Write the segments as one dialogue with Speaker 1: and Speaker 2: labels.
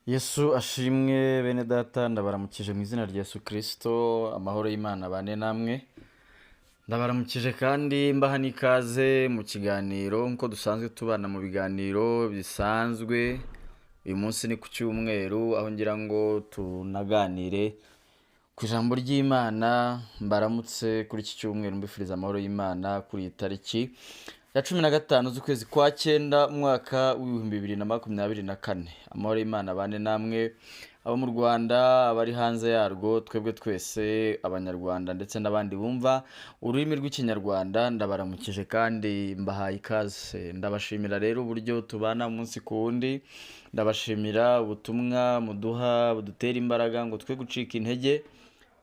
Speaker 1: Yesu ashimwe bene data, ndabaramukije mu izina rya Yesu Kristo. Amahoro y'Imana bane namwe. Ndabaramukije kandi mbaha n'ikaze mu kiganiro nk'uko dusanzwe tubana mu biganiro bisanzwe. Uyu munsi ni ku cyumweru, aho ngira ngo tunaganire ku ijambo ry'Imana. Mbaramutse kuri iki cyumweru mbifuriza amahoro y'Imana kuri iyi tariki ya 15 z'ukwezi kwa 9 umwaka w'ibihumbi 2024. Amahoro y'Imana bane namwe, abo mu Rwanda, abari hanze yarwo, twebwe twese abanyarwanda ndetse n'abandi bumva ururimi rw'ikinyarwanda, ndabaramukije kandi mbahaye ikaze. Ndabashimira rero uburyo tubana umunsi ku wundi, ndabashimira ubutumwa muduha budutera imbaraga ngo twe gucika intege,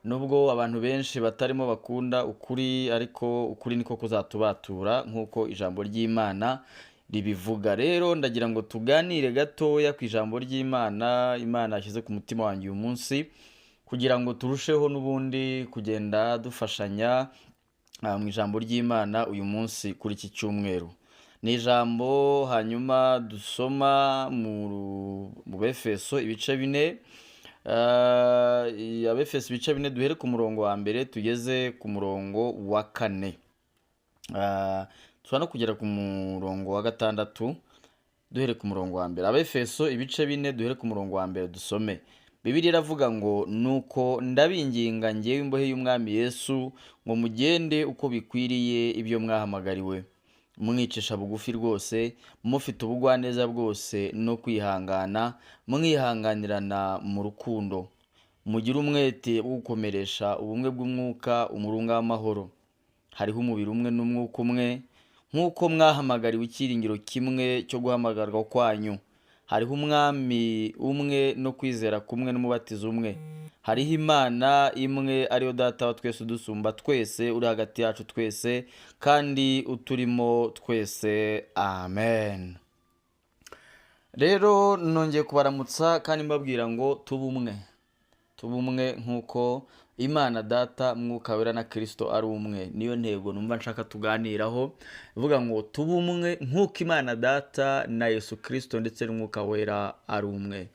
Speaker 1: nubwo abantu benshi batarimo bakunda ukuri, ariko ukuri niko kuzatubatura nk'uko ijambo ry'Imana ribivuga. Rero ndagira ngo tuganire gatoya ku ijambo ry'Imana Imana yashyize ku mutima wanjye uyu munsi, kugira ngo turusheho n'ubundi kugenda dufashanya mu ijambo ry'Imana uyu munsi kuri iki cyumweru. Ni ijambo hanyuma dusoma mu Befeso ibice 4. Abefeso ibice 4 duhere ku murongo wa mbere tugeze ku murongo wa 4. Tuza no kugera ku murongo wa 6 duhere ku murongo wa mbere. Abefeso ibice 4 duhere ku murongo wa mbere dusome. Bibiliya iravuga ngo, nuko ndabinginga njyewe imbohe y'Umwami Yesu, ngo mugende uko bikwiriye ibyo mwahamagariwe, mwicisha bugufi rwose, mufite ubugwaneza bwose no kwihangana, mwihanganirana mu rukundo, mugire umwete wo gukomeresha ubumwe bw'umwuka umurunga w'amahoro. Hariho umubiri umwe n'umwuka umwe, nk'uko mwahamagariwe icyiringiro kimwe cyo guhamagarwa kwanyu. Hariho umwami umwe no kwizera kumwe n'umubatizo umwe. Hariho Imana imwe, ariyo Data wa twese udusumba twese, uri hagati yacu twese kandi uturimo twese. Amen. Rero nongeye kubaramutsa kandi mbabwira ngo tube umwe nk'uko Imana Data, Mwuka Wera na Kristo ari umwe. Niyo ntego numva nshaka tuganiraho, ivuga ngo tube umwe nk'uko Imana Data na Yesu Kristo ndetse n'Umwuka Wera ari umwe.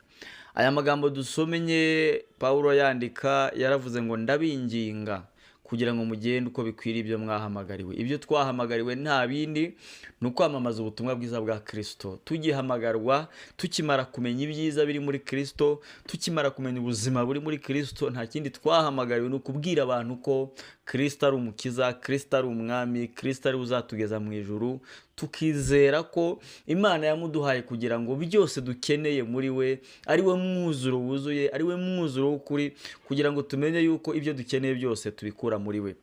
Speaker 1: Aya magambo dusomenye Pawulo yandika, yaravuze ngo ndabinginga kugira ngo mugende uko bikwiriye ibyo mwahamagariwe. Ibyo twahamagariwe nta bindi ni ukwamamaza ubutumwa bwiza bwa Kristo. Tugihamagarwa, tukimara kumenya ibyiza biri muri Kristo, tukimara kumenya ubuzima buri muri Kristo, nta kindi twahamagariwe ni ukubwira abantu ko Kristo ari umukiza, Kristo ari umwami, Kristo ari uzatugeza mu ijuru. Tukizera ko Imana yamuduhaye kugira ngo byose dukeneye muri we ari we mwuzuro wuzuye, ari we mwuzuro w'ukuri, kugira ngo tumenye yuko ibyo dukeneye byose tubikura muri we.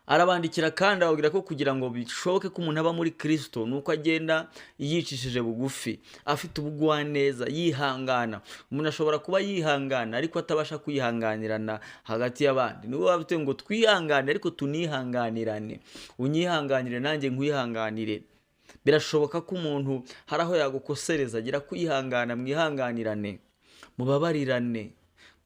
Speaker 1: Arabandikira kandi ababwira ko kugira ngo bishoboke ko umuntu aba muri Kristo, nuko agenda yicishije bugufi, afite ubugwaneza, yihangana. Umuntu ashobora kuba yihangana ariko atabasha kwihanganirana hagati y'abandi. Niwe bafite ngo twihangane ariko tunihanganirane. Unyihanganire nanjye nkwihanganire. Birashoboka ko umuntu hari aho yagukosereza, agira kwihangana, mwihanganirane, mubabarirane,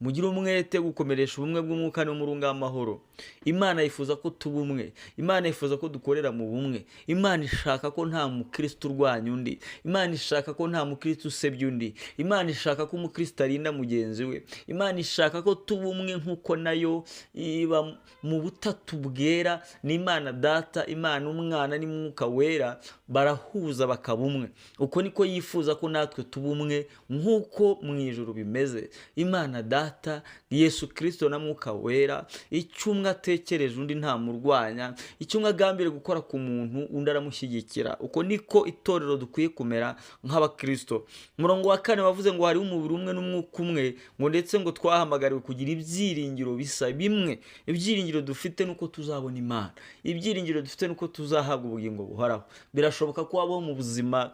Speaker 1: mugire umwete gukomeresha ubumwe bw'umwuka n'umurunga w'amahoro. Imana yifuza ko tuba umwe. Imana yifuza ko dukorera mu bumwe. Imana ishaka ko nta mukristo urwanya undi. Imana ishaka ko nta mukristo usebya undi. Imana ishaka ko umukristo arinda mugenzi we. Imana ishaka ko tuba umwe nk'uko nayo iba mu butatu bwera. Ni Imana Data, Imana Umwana n'Umwuka Wera barahuza bakaba umwe. Uko niko yifuza ko natwe tuba umwe nk'uko mu ijuru bimeze. Imana Data, Yesu Kristo na Mwuka Wera, icyo umwe atekereje undi nta murwanya, icyo umwe agambiriye gukora ku muntu undi aramushyigikira. Uko niko itorero dukwiye kumera nk'abakristo. Umurongo wa 4 wavuze ngo hariho umubiri umwe n'umwuka umwe, ngo ndetse ngo twahamagariwe kugira ibyiringiro bisa bimwe. Ibyiringiro dufite nuko tuzabona Imana. Ibyiringiro dufite nuko tuzahabwa ubugingo buhoraho. Birashoboka ko wabaho mu buzima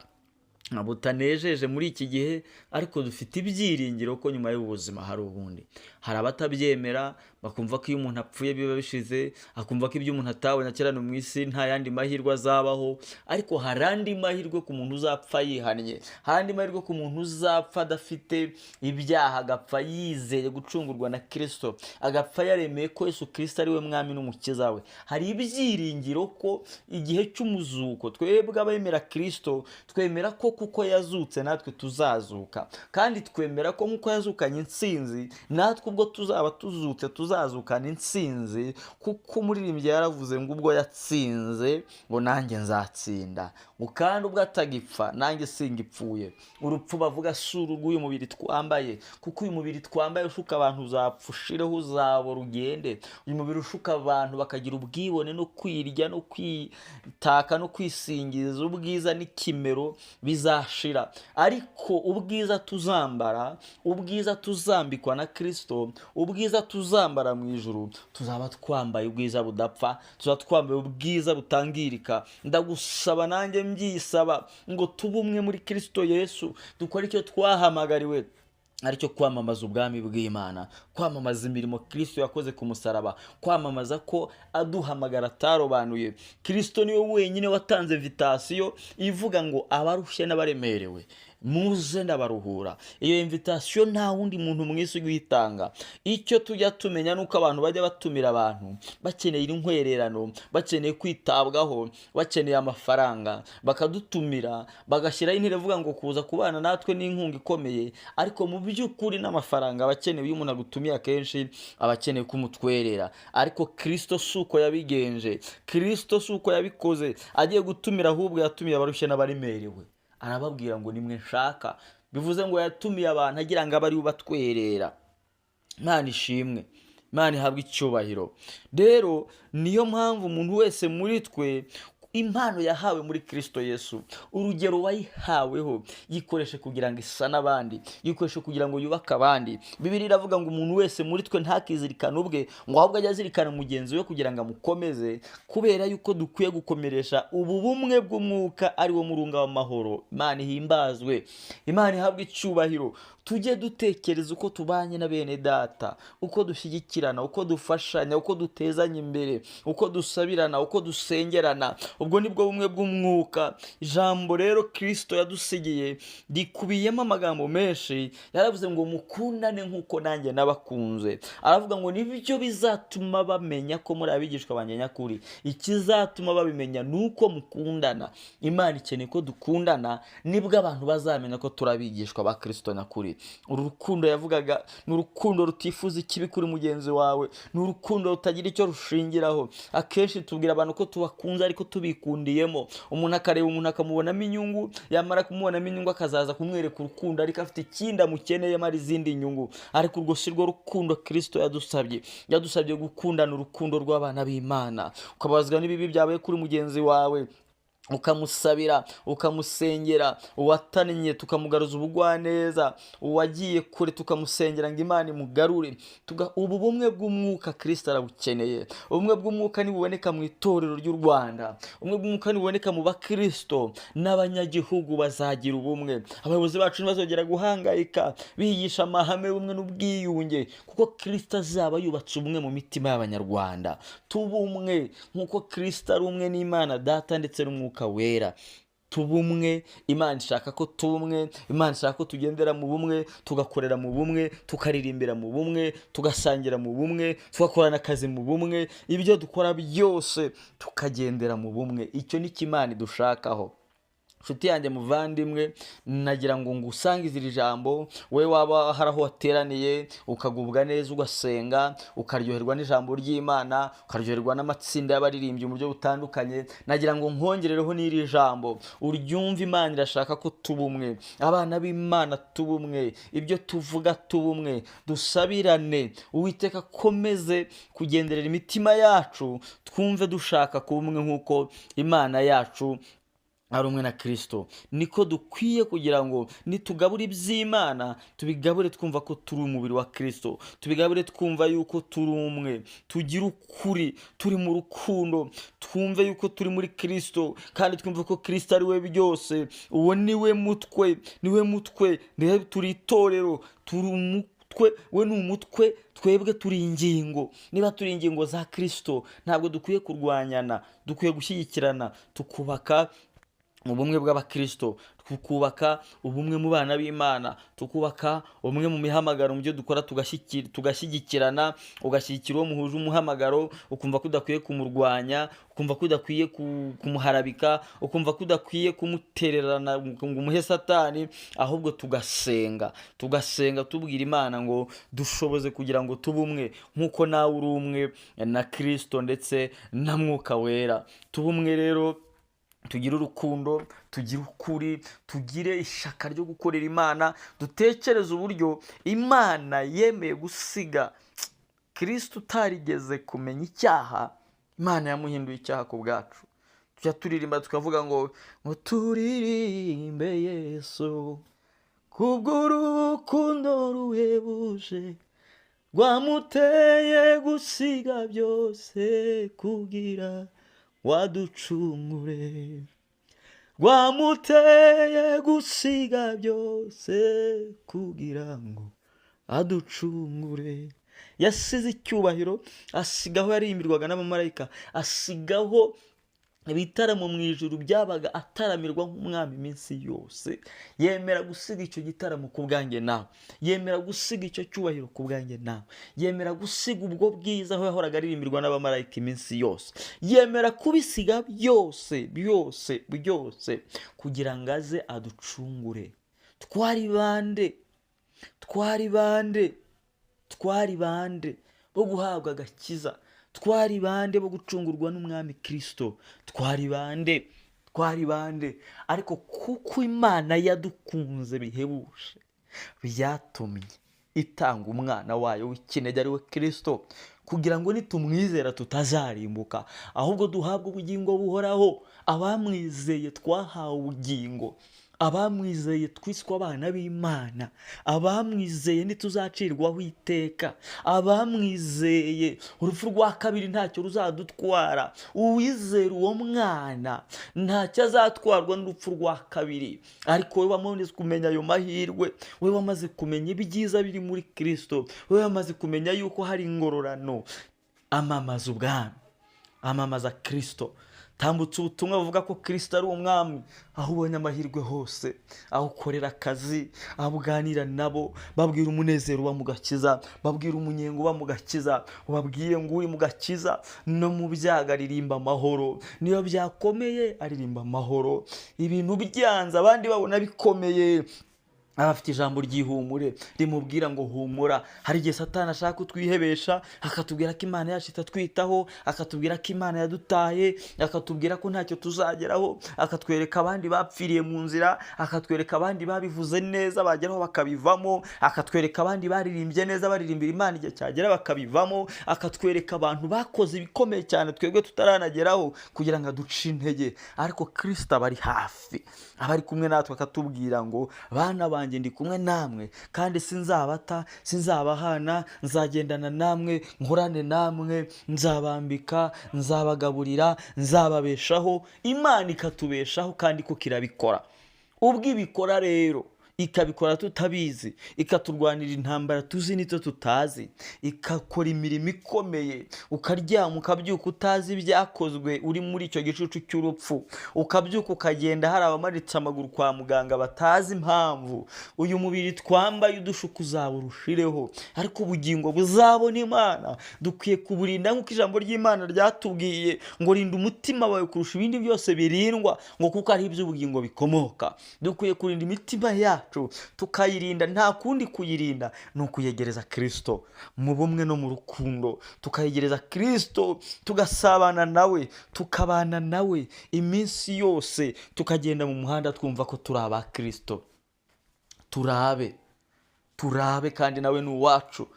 Speaker 1: butanejeje muri iki gihe, ariko dufite ibyiringiro ko nyuma y'ubuzima hari ubundi. Hari abatabyemera, bakumva ko iyo umuntu apfuye biba bishize, akumva ko ibyo umuntu atabonye akirana mu isi nta yandi mahirwe azabaho. Ariko hari andi mahirwe ku muntu uzapfa yihannye, hari andi mahirwe ku muntu uzapfa adafite ibyaha, agapfa yizeye gucungurwa na Kristo, agapfa yaremeye ko Yesu Kristo ari we mwami n'umukiza we. Hari ibyiringiro ko igihe cy'umuzuko twebwe abemera Kristo twemera ko kuko yazutse natwe tuzazuka, kandi twemera ko nk'uko yazukanye intsinzi natwe ubwo tuzaba tuzutse tuzazukana intsinzi, kuko umuririmbyi yaravuze ngo ubwo yatsinze ngo nanjye nzatsinda, ngo kandi ubwo atagipfa nanjye singipfuye. Urupfu bavuga si urw'uyu mubiri twambaye, kuko uyu mubiri twambaye ushuka abantu uzapfa ushireho, uzabora ugende. Uyu mubiri ushuka abantu bakagira ubwibone no kwirya no kwitaka no kwisingiza ubwiza n'ikimero bizashira, ariko ubwiza tuzambara, ubwiza tuzambikwa na Kristo, ubwiza tuzambara mu ijuru, tuzaba twambaye ubwiza budapfa, tuzaba twambaye ubwiza butangirika. Ndagusaba nanjye mbyisaba ngo tube umwe muri Kristo Yesu, dukore icyo twahamagariwe, aricyo kwamamaza ubwami bw'Imana, kwamamaza imirimo Kristo yakoze ku musaraba, kwamamaza ko aduhamagara atarobanuye. Kristo niwe wenyine watanze invitation ivuga ngo abarushye n'abaremerewe muze ndabaruhura. Iyo invitation nta wundi muntu mwese uyitanga. Icyo tujya tumenya nuko abantu bajya batumira abantu bakeneye inkwererano, bakeneye kwitabwaho, bakeneye amafaranga, bakadutumira bagashyiraho intebe ivuga ngo kuza kubana natwe n'inkunga ikomeye, ariko mu by'ukuri n'amafaranga abakeneye. Iyo umuntu agutumiye akenshi abakeneye kumutwerera, ariko Kristo suko yabigenje, Kristo suko yabikoze. Agiye gutumira ahubwo yatumiye abarushye n'abaremerewe, arababwira ngo nimwe nshaka. Bivuze ngo yatumiye abantu agira ngo abari ubatwerera. Imana ishimwe, Imana ihabwe icyubahiro. Rero niyo mpamvu umuntu wese muri twe impano yahawe muri Kristo Yesu, urugero wayihaweho, yikoreshe kugira ngo isa n'abandi, yikoreshe kugira ngo yubake abandi. Bibiliya iravuga ngo umuntu wese muri twe ntakizirikane ubwe, ngo ahubwo ajye azirikana mugenzi we kugira ngo amukomeze, kubera yuko dukwiye gukomeresha ubu bumwe bw'umwuka ari wo murunga w'amahoro. Imana ihimbazwe, Imana ihabwe icyubahiro. Tujye dutekereza uko tubanye na bene data, uko dushyigikirana, uko dufashanya, uko dutezanya imbere, uko dusabirana, uko dusengerana. Ubwo nibwo bumwe bw'umwuka. Ijambo rero Kristo yadusigiye rikubiyemo amagambo menshi. Yaravuze ngo mukundane nk'uko nanjye nabakunze. Aravuga ngo nibyo bizatuma bamenya ko muri abigishwa banjye nyakuri. Ikizatuma babimenya nuko mukundana. Imana ikeneye ko dukundana, nibwo abantu bazamenya ko turabigishwa ba Kristo nyakuri. Uru rukundo yavugaga ni urukundo rutifuza ikibi kuri mugenzi wawe, ni urukundo rutagira icyo rushingiraho. Akenshi tubwira abantu ko tubakunze ariko tubikundiyemo. Umuntu akareba umuntu akamubonamo inyungu, yamara kumubonamo inyungu akazaza kumwereka urukundo ariko afite ikindi amukeneyemo ari izindi nyungu. Ariko urwo si rwo rukundo Kristo yadusabye. Yadusabye gukundana urukundo rw'abana b'Imana, ukabazwa n'ibibi byabaye kuri mugenzi wawe, ukamusabira, ukamusengera. Uwatannye tukamugaruza ubugwaneza, uwagiye kure tukamusengera ngo Imana imugarure. Ubu bumwe bw'umwuka Kristo arabukeneye. Ubumwe bw'umwuka nibuboneka mu itorero ry'u Rwanda, ubumwe bw'umwuka nibuboneka mu bakristo, n'abanyagihugu bazagira ubumwe. Abayobozi bacu ntibazongera guhangayika bigisha amahame y'ubumwe n'ubwiyunge, kuko Kristo azaba yubatse ubumwe mu mitima y'Abanyarwanda. Tubumwe nk'uko Kristo ari umwe n'Imana Data ndetse n'Umwuka Wera. Tubumwe. Imana ishaka ko tubumwe, Imana ishaka ko tugendera mu bumwe, tugakorera mu bumwe, tukaririmbira mu bumwe, tugasangira mu bumwe, tugakorana akazi mu bumwe, ibyo dukora byose tukagendera mu bumwe. Icyo ni cyo Imana idushakaho. Nshuti yanjye muvandimwe, nagira ngo ngusangize iri jambo. We waba hari aho wateraniye ukagubwa neza, ugasenga, ukaryoherwa n'ijambo ry'Imana, ukaryoherwa n'amatsinda y'abaririmbyi mu buryo butandukanye, nagira ngo nkongerereho n'iri jambo uryumve. Imana irashaka ko tubumwe, abana b'Imana tubumwe, ibyo tuvuga tubumwe, dusabirane. Uwiteka akomeze kugenderera imitima yacu, twumve dushaka kuba umwe nk'uko Imana yacu ari umwe na Kristo. Niko dukwiye kugira ngo nitugabura iby'Imana tubigabure twumva ko turi umubiri wa Kristo, tubigabure twumva yuko turi umwe, tugira ukuri, turi mu rukundo, twumve yuko turi muri Kristo, kandi twumve ko Kristo ari we byose. Uwo niwe mutwe, niwe mutwe. Turi itorero, turi umutwe, we ni umutwe, twebwe turi ingingo. Niba turi ingingo za Kristo, ntabwo dukwiye kurwanyana, dukwiye gushyigikirana, tukubaka ubumwe bw'abakristo, tukubaka ubumwe mu bana b'Imana, tukubaka ubumwe mu mihamagaro, mu byo dukora tugashyigikirana, ugashyigikira uwo muhuje umuhamagaro, ukumva ko udakwiye kumurwanya, ukumva ko udakwiye kumuharabika, ukumva ko udakwiye kumutererana ngo umuhe Satani, ahubwo tugasenga tubwira Imana ngo dushoboze kugira ngo tube umwe nk'uko nawe uri umwe na Kristo ndetse na Mwuka Wera. Tube umwe rero, tugire urukundo, tugire ukuri, tugire ishaka ryo gukorera Imana, dutekereze uburyo Imana yemeye gusiga Kristo utarigeze kumenya icyaha, Imana yamuhinduye icyaha ku bwacu. Tujya turirimba tukavuga ngo turirimbe Yesu kubw'urukundo ruhebuje rwamuteye gusiga byose kugira waducungure, rwamuteye gusiga byose kugira ngo aducungure. Yasize icyubahiro, asigaho yarimbirwaga n'abamarayika, asigaho ibitaramo mu ijuru byabaga ataramirwa nk'umwami iminsi yose. Yemera gusiga icyo gitaramo ku bwanjye nawe, yemera gusiga icyo cyubahiro ku bwanjye nawe, yemera gusiga ubwo bwiza aho yahoraga aririmbirwa n'abamarayika iminsi yose, yemera kubisiga byose kugira ngo aze aducungure. Twari bande bo guhabwa agakiza? Twari bande bo gucungurwa n'umwami Kristo? Twari bande? Ariko kuko Imana yadukunze bihebuje, byatumye itanga umwana wayo w'ikinege ari we Kristo, kugira ngo nitumwizera tutazarimbuka, ahubwo duhabwe ubugingo buhoraho. Abamwizeye twahawe ubugingo, abamwizeye twiswe abana b'Imana, abamwizeye ntituzacirwaho iteka, abamwizeye urupfu rwa kabiri ntacyo ruzadutwara. Uwizera uwo mwana ntacyo azatwarwa n'urupfu rwa kabiri. Ariko wowe wamaze kumenya ayo mahirwe, wowe wamaze kumenya ibyiza biri muri Kristo, wowe wamaze kumenya yuko hari ingororano, amamaza ubwami, amamaza Kristo. Tambutse ubutumwa buvuga ko Kristo ari umwami, aho ubonye amahirwe hose, aho ukorera akazi, aho uganira nabo, babwira umunezero uba mu gakiza, babwira umunyenga uba mu gakiza, ubabwire ngo uri mu gakiza, no mu byago aririmba amahoro, niyo byakomeye aririmba amahoro. Ibintu byanze abandi babona bikomeye, abafite ijambo ry'ihumure rimubwira ngo humura. Hari igihe Satani ashaka kutwihebesha, akatubwira ko Imana yacu itatwitaho, akatubwira ko Imana yadutaye, akatubwira ko ntacyo tuzageraho, akatwereka abandi bapfiriye mu nzira, akatwereka abandi babivuze neza bageraho bakabivamo, akatwereka abandi baririmbye neza baririmbira Imana igihe cyagera bakabivamo, akatwereka abantu bakoze ibikomeye cyane twebwe tutaranageraho kugira ngo aduce intege. Ariko Kristo aba ari hafi, aba ari kumwe natwe, akatubwira ngo bana banjye ndi kumwe namwe, kandi sinzabata, sinzabahana, nzagendana namwe, nkorane namwe, nzabambika, nzabagaburira, nzababeshaho. Imana ikatubeshaho kandi ko kirabikora. Ubwo ibikora rero, ikabikora tutabizi, ikaturwanira intambara tuzi n'icyo tutazi, ikakora imirimo ikomeye, ukaryama ukabyuka utazi ibyakozwe, uri muri icyo gicucu cy'urupfu, ukabyuka ukagenda hari abamanitse amaguru kwa muganga batazi impamvu. Uyu mubiri twambaye udushuka uzaba urushireho, ariko ubugingo buzabona Imana. Dukwiye kuburinda nk'uko ijambo ry'Imana ryatubwiye ngo rinda umutima wawe kurusha ibindi byose birindwa, ngo kuko ari iby'ubugingo bikomoka. Dukwiye kurinda imitima yacu, tukayirinda. Nta kundi kuyirinda ni ukuyegereza Kristo mu bumwe no mu rukundo, tukayegereza Kristo, tugasabana nawe, tukabana nawe iminsi yose, tukagenda mu muhanda twumva ko turi aba Kristo. Turabe kandi nawe ni uwacu.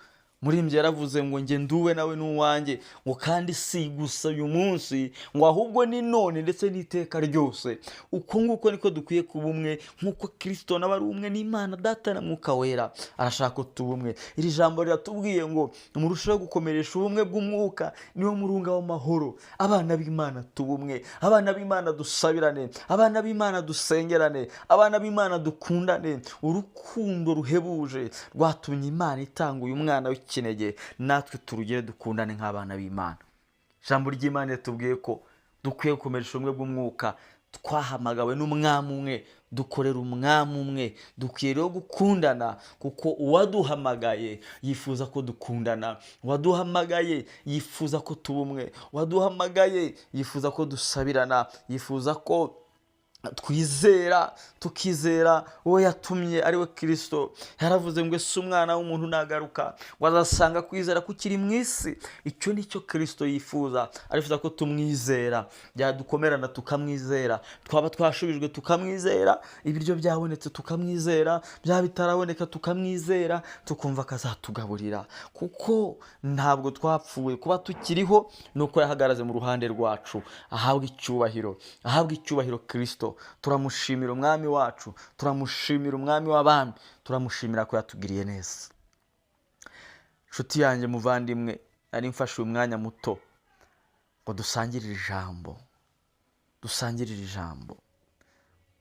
Speaker 1: Murimbyi yaravuze ngo njye nduwe nawe n'uwanjye, ngo kandi si gusa uyu munsi, ngo ahubwo ni none ndetse n'iteka ryose. Uko nguko niko dukwiye kuba umwe, nk'uko Kristo nawe ari umwe n'Imana Data na Mwuka Wera. Arashaka ko tuba umwe. Iri jambo riratubwiye ngo murusheho gukomeresha ubumwe bw'umwuka, niwo murunga w'amahoro. Abana b'Imana tuba umwe, abana b'Imana dusabirane, abana b'Imana dusengerane, abana b'Imana dukundane. Urukundo ruhebuje rwatumye Imana itanga uyu mwana w'ikinege, natwe turugire dukundane nk'abana b'Imana. Ijambo ry'Imana ritubwiye ko dukwiye gukomeresha ubumwe bw'umwuka, twahamagawe n'umwami umwe, dukorera umwami umwe, dukwiye rero gukundana kuko uwaduhamagaye yifuza ko dukundana, uwaduhamagaye yifuza ko tuba umwe, uwaduhamagaye yifuza ko dusabirana, yifuza ko twizera tukizera uwo yatumye ari we Kristo. Yaravuze ngo ese umwana w'umuntu nagaruka wazasanga kwizera kukiri mu isi. Icyo nicyo Kristo yifuza, arifuza ko tumwizera, byadukomerana tukamwizera, twaba twashubijwe tukamwizera, ibiryo byabonetse tukamwizera, byaba bitaraboneka tukamwizera, tukumva akazatugaburira, kuko ntabwo twapfuye. Kuba tukiriho nuko yahagaraze mu ruhande rwacu. Ahabwe icyubahiro Kristo. Turamushimira umwami wacu, turamushimira umwami w'abami, turamushimira ko yatugiriye neza. Nshuti yanjye, muvandimwe, nari mfashe umwanya muto ngo dusangirire ijambo.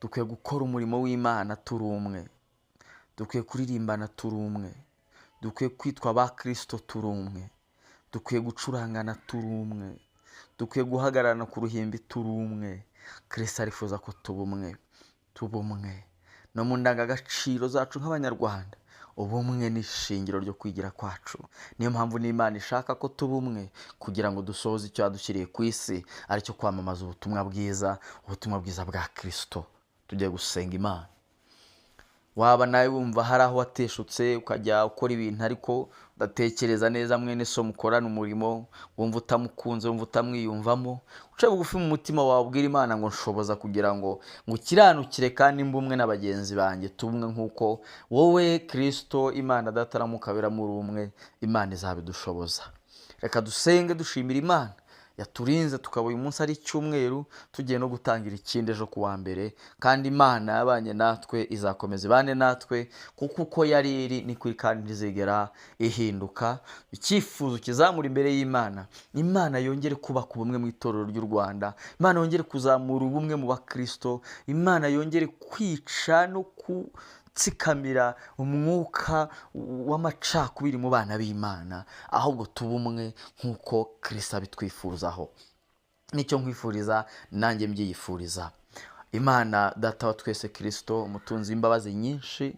Speaker 1: Dukwiye gukora umurimo w'Imana turi umwe, dukwiye kuririmbana turi umwe, dukwiye kwitwa aba Kristo turi umwe, dukwiye gucurangana turi umwe, dukwiye guhagararana ku ruhimbi turi umwe. Kristo arifuza ko tuba umwe no mu ndangagaciro zacu nk'Abanyarwanda. Ubumwe ni ishingiro ryo kwigira kwacu. Niyo mpamvu n'Imana ishaka ko tuba umwe, kugira ngo dusohoze icyo yadushyiriye ku isi, aricyo kwamamaza ubutumwa bwiza bwa Kristo. Tugiye gusenga Imana. Waba nawe wumva hari aho wateshutse ukajya ukora ibintu ariko udatekereza neza mwene so mukorana umurimo, wumva utamukunze, wumva utamwiyumvamo, uce bugufi mu mutima wawe ubwira Imana ngo nshoboza kugira ngo ukiranukire kandi mbe umwe na bagenzi banjye, tubumwe nk'uko wowe Kristo Imana Data na Mwuka Wera muri umwe. Imana izabidushoboza. Reka dusenge dushimira Imana yaturinze tukaba uyu munsi ari icyumweru, tugiye no gutangira ikindi ejo ku wa mbere, kandi Imana yabanye natwe, izakomeza ibane natwe, kuko uko yari iri ni kuri kandi ntizigera ihinduka. Icyifuzo kizamura imbere y'Imana, Imana yongere kubaka ubumwe mu itorero ry'u Rwanda, Imana yongere kuzamura ubumwe mu bakristo, Imana yongere kwica no tsikamira umwuka w'amacakubiri mu bana b'Imana, ahubwo tuba umwe nk'uko Kristo abitwifuzaho. Nicyo nkwifuriza, nanjye mbyiyifuriza. Imana Data wa twese Kristo, umutunzi w'imbabazi nyinshi,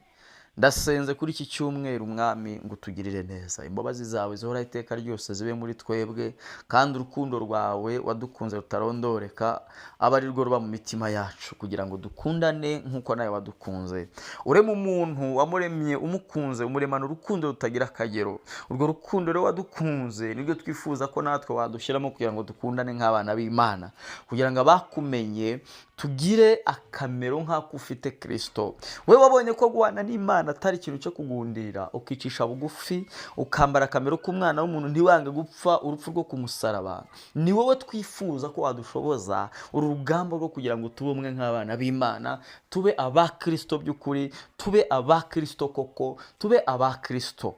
Speaker 1: ndasenze kuri iki cyumweru Mwami ngo utugirire neza. Imbabazi zawe zihora iteka ryose zibe muri twebwe, kandi urukundo rwawe wadukunze rutarondoreka aba ari rwo ruba mu mitima yacu, kugira ngo dukundane nk'uko nawe wadukunze. Urema umuntu wamuremye umukunze, umuremana urukundo rutagira akagero. Urwo rukundo rero wadukunze nirwo twifuza ko natwe wadushyiramo, kugira ngo dukundane nk'abana b'Imana, kugira ngo abakumenye tugire akamero nk'ako ufite Kristo. Wowe wabonye ko guhana n'Imana atari ikintu cyo kugundira, ukicisha bugufi, ukambara akamero k'umwana w'umuntu, ntiwange gupfa urupfu rwo ku musaraba. Ni wowe twifuza ko wadushoboza uru rugamba rwo kugira ngo tube umwe nk'abana b'Imana, tube aba Kristo by'ukuri, tube aba Kristo koko, tube aba Kristo.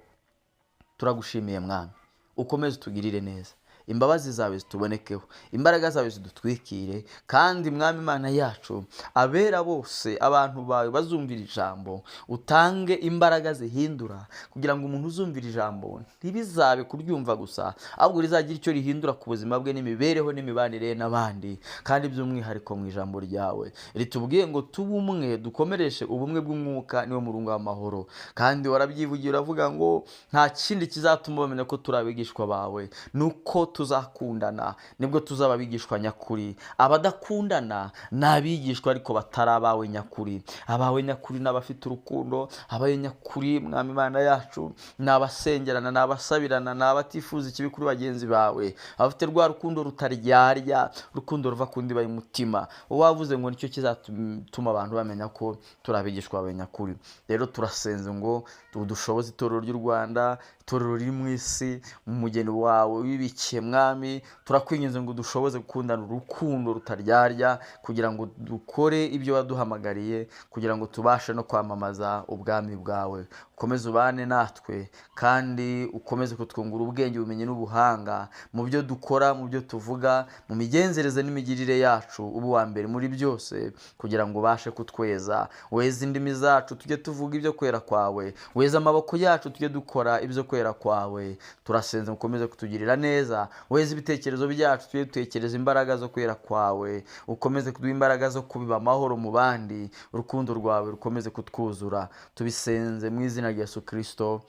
Speaker 1: Turagushimiye Mwami, ukomeze utugirire neza. Imbabazi zawe zitubonekeho, imbaraga zawe zidutwikire, kandi Mwami Imana yacu, abera bose, abantu bawe bazumvira ijambo, utange imbaraga zihindura, kugira ngo umuntu uzumvira ijambo ntibizabe kuryumva gusa, ahubwo rizagira icyo rihindura ku buzima bwe n'imibereho n'imibanire n'abandi, kandi by'umwihariko mu ijambo ryawe ritubwiye ngo tube umwe, dukomereshe ubumwe bw'umwuka, niwo murunga w'amahoro. Kandi warabyivugiye uravuga ngo nta kindi kizatuma bamenya ko turi abigishwa bawe, nuko tuzakundana, nibwo tuzaba abigishwa nyakuri. Abadakundana ni abigishwa ariko batari abawe nyakuri. Abawe nyakuri ni abafite urukundo, abawe nyakuri Mwami Imana yacu ni abasengerana, ni abasabirana, ni abatifuza ikibi kuri bagenzi bawe, abafite rwa rukundo rutaryarya, urukundo ruva ku ndiba y'umutima. Wavuze ngo nicyo kizatuma abantu bamenya ko turi abigishwa bawe nyakuri. Rero turasenze ngo dushoboze itorero ry'u Rwanda, itorero riri mu isi, mu mugeni wawe wibikiye Mwami. Turakwinginze ngo dushoboze gukundana urukundo rutaryarya, kugira ngo dukore ibyo waduhamagariye, kugira ngo tubashe no kwamamaza ubwami bwawe. Ukomeze ubane natwe, kandi ukomeze kutwungura ubwenge, ubumenyi n'ubuhanga mu byo dukora, mu byo tuvuga, mu migenzereze n'imigirire yacu, ubu wa mbere muri byose, kugira ngo ubashe kutweza. Weza indimi zacu tujye tuvuga ibyo kwera kwawe, weza amaboko yacu tujye dukora ibyo kwera kwawe. Turasenze ukomeze kutugirira neza, weze ibitekerezo byacu, tujye dutekereza imbaraga zo kwera kwawe, ukomeze kuduha imbaraga zo kubiba amahoro mu bandi, urukundo rwawe rukomeze kutwuzura, tubisenze mu izina rya Yesu Kristo,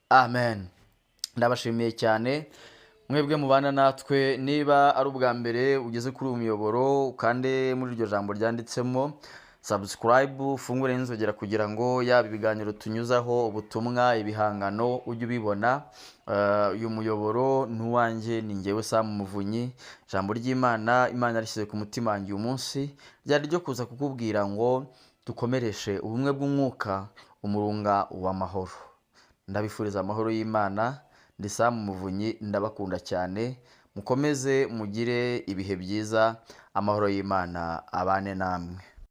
Speaker 1: amen. Ndabashimiye cyane mwebwe mubana natwe. Niba ari ubwa mbere ugeze kuri uyu muyoboro, ukande muri iryo jambo ryanditsemo subscribe, ufungure n'inzogera kugira ngo yaba ibiganiro tunyuzaho, ubutumwa, ibihangano ujye ubibona. Uyu muyoboro n'uwanjye, ni njyewe Sam Muvunyi. Ijambo ry'Imana, Imana yarishyize ku mutima wanjye uyu munsi, ryari ryo kuza kukubwira ngo dukomereshe ubumwe bw'umwuka umurunga w'amahoro. Ndabifuriza amahoro y'Imana. Ndi Sam Muvunyi, ndabakunda cyane. Mukomeze mugire ibihe byiza, amahoro y'Imana abane namwe.